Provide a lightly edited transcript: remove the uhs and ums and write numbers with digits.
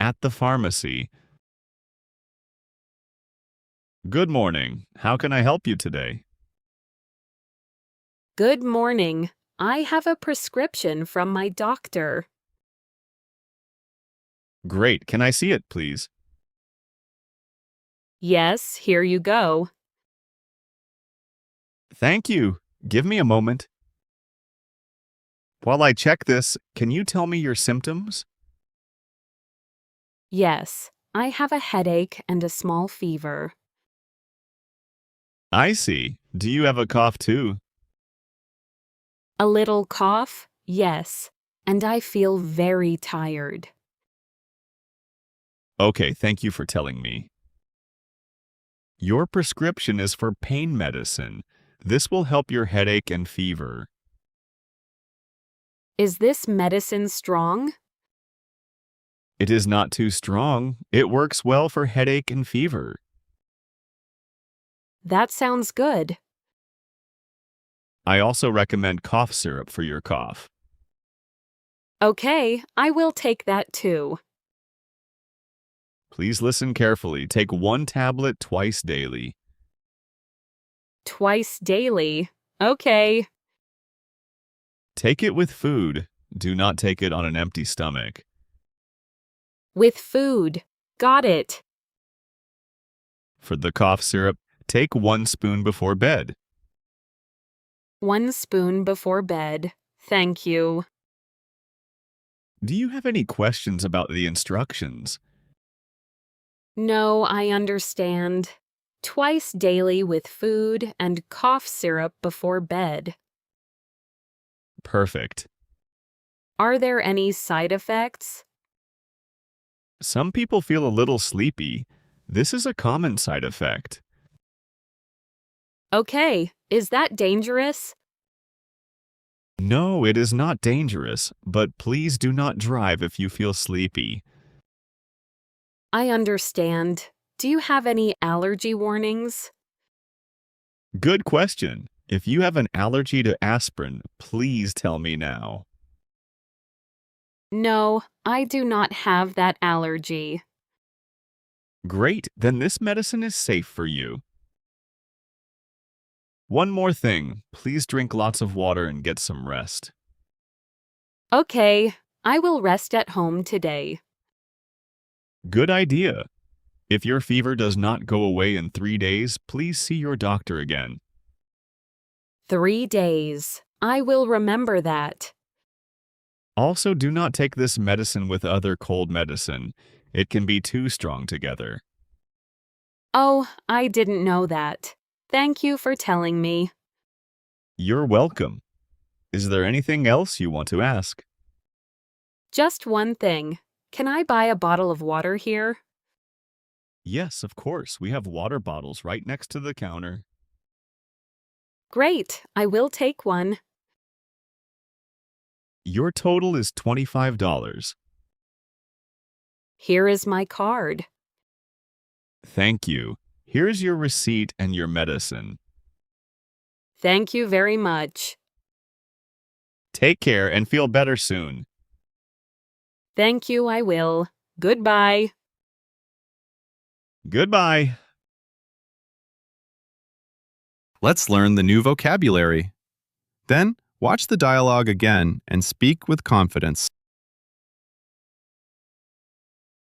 at the pharmacy. Good morning. How can I help you today? Good morning. I have a prescription from my doctor. Great. Can I see it, please? Yes, here you go. Thank you. Give me a moment. While I check this, can you tell me your symptoms? Yes, I have a headache and a small fever. I see. Do you have a cough too? A little cough? Yes, and I feel very tired. Okay, thank you for telling me. Your prescription is for pain medicine. This will help your headache and fever. Is this medicine strong? It is not too strong. It works well for headache and fever. That sounds good. I also recommend cough syrup for your cough. Okay, I will take that too. Please listen carefully. Take one tablet twice daily. Twice daily. Okay. Take it with food. Do not take it on an empty stomach. With food. Got it. For the cough syrup, take 1 spoon before bed. 1 spoon before bed. Thank you. Do you have any questions about the instructions? No, I understand. Twice daily with food and cough syrup before bed. Perfect. Are there any side effects? Some people feel a little sleepy. This is a common side effect. Okay, is that dangerous? No, it is not dangerous, but please do not drive if you feel sleepy. I understand. Do you have any allergy warnings? Good question. If you have an allergy to aspirin, please tell me now. No, I do not have that allergy. Great, then this medicine is safe for you. One more thing, please drink lots of water and get some rest. Okay, I will rest at home today. Good idea. If your fever does not go away in 3 days, please see your doctor again. 3 days. I will remember that. Also, do not take this medicine with other cold medicine. It can be too strong together. Oh, I didn't know that. Thank you for telling me. You're welcome. Is there anything else you want to ask? Just one thing. Can I buy a bottle of water here? Yes, of course. We have water bottles right next to the counter. Great, I will take one. Your total is $25. Here is my card. Thank you. Here's your receipt and your medicine. Thank you very much. Take care and feel better soon. Thank you, I will. Goodbye. Goodbye. Let's learn the new vocabulary. Then, watch the dialogue again and speak with confidence.